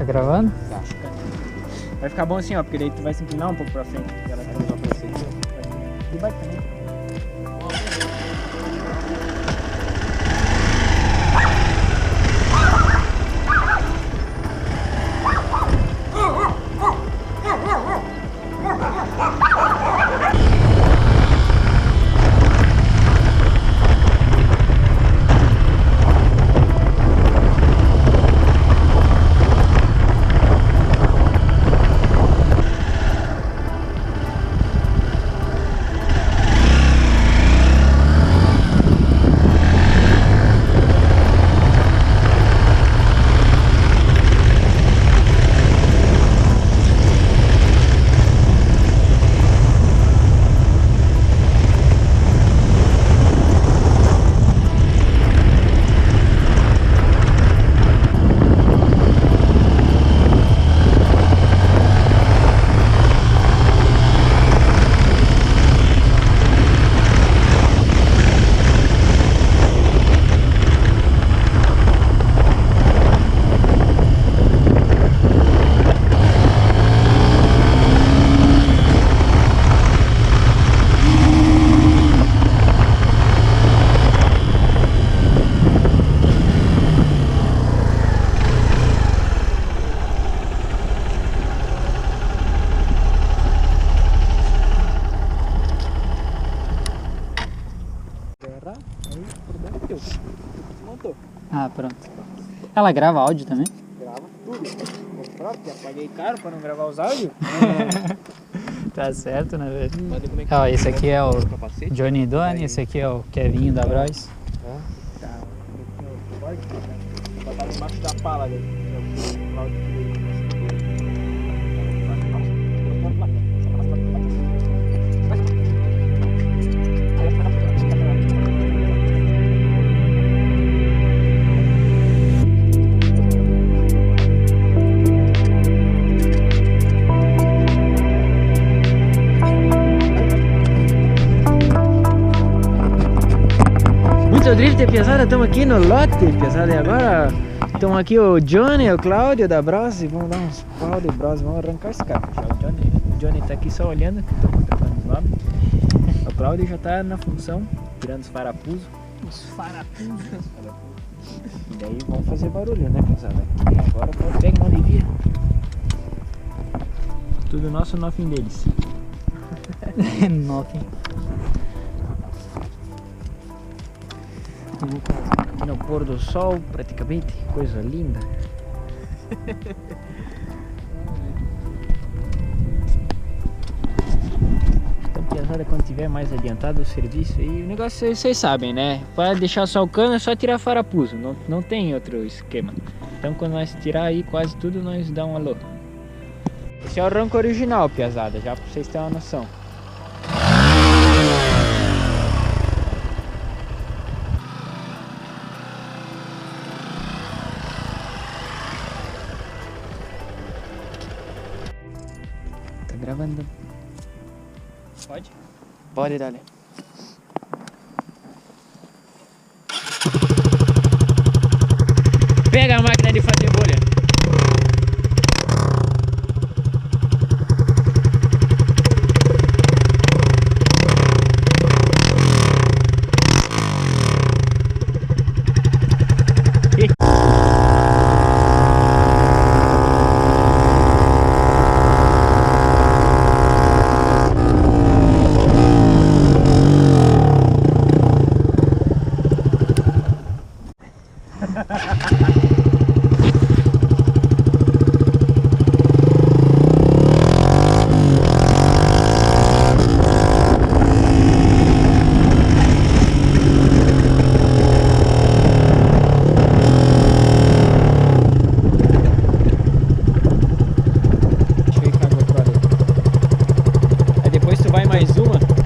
Tá gravando? Tá. Vai ficar bom assim, ó, porque daí tu vai se inclinar um pouco pra frente. Ela vai levar pra você. E vai também. Ah, pronto. Ela grava áudio também? Grava tudo. Próprio, já paguei caro pra não gravar os áudios. Tá certo, né, velho? Ó, esse aqui é o Johnny Doni, esse aqui é o Kevinho da Bros. Tá. Vou botar embaixo da pala dele. Muito drift, pesada, estamos aqui no lote, pesada, e agora estamos aqui o Johnny, o Cláudio da Bros, e vamos dar uns pau de Bros, vamos arrancar esse carro. O Johnny tá aqui só olhando, que estou trocando os nomes. O Cláudio já tá na função, tirando os farapuzos. Os farapuzos. E daí vamos fazer barulho, né, pesada? E agora pega uma alivia. Tudo nosso, no fim deles. Nothing. Aqui no pôr do sol, praticamente, coisa linda. Então, pesada, quando tiver mais adiantado o serviço aí, o negócio vocês sabem, né? Para deixar só o cano é só tirar farapuso, não tem outro esquema. Então, quando nós tirar aí quase tudo, nós dá um alô. Esse é o arranco original, pesada, já para vocês terem uma noção. Gravando. Pode? Pode, dale. Pega a máquina de fazer bolha.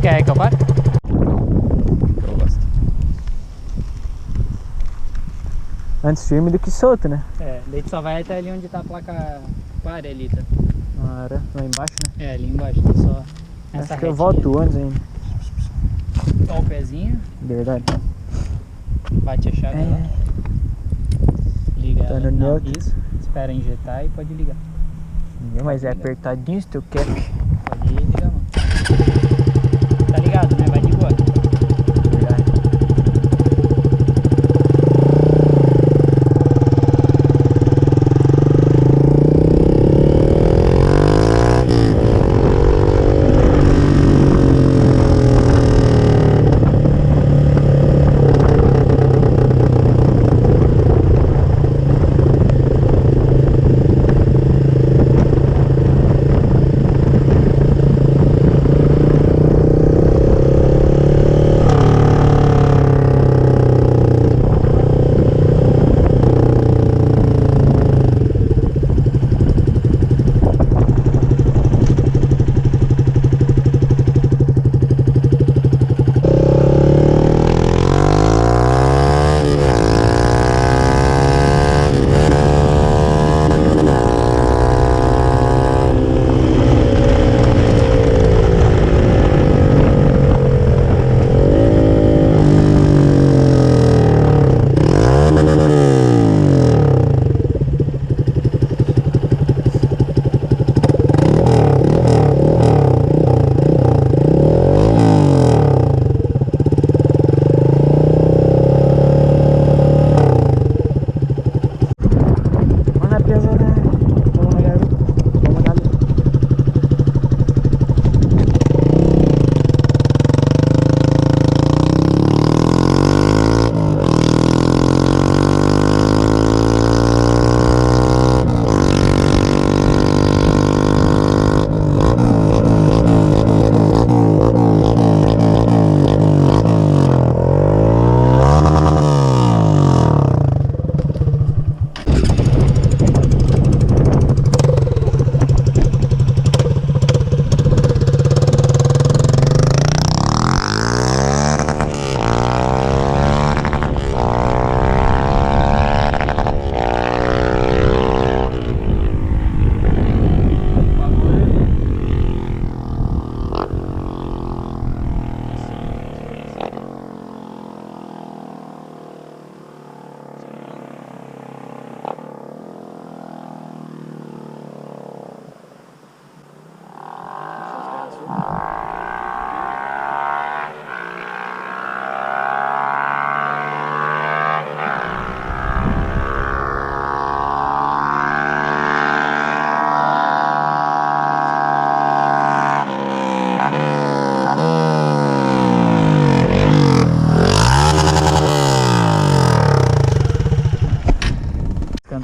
Quer que eu pare? Eu gosto. Antes firme do que solto, né? É, daí tu só vai até ali onde tá a placa pare ali, tá? Lá embaixo, né? É, ali embaixo, tá só essa Acho que eu volto antes ainda. Só o pezinho. Verdade. Bate a chave lá. Liga Tá no não, neutro. isso. espera injetar e pode ligar. Mas é apertadinho esse teu cap. Pode ligar, mano. Tá ligado, né? Vai de boa.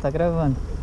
Tá gravando.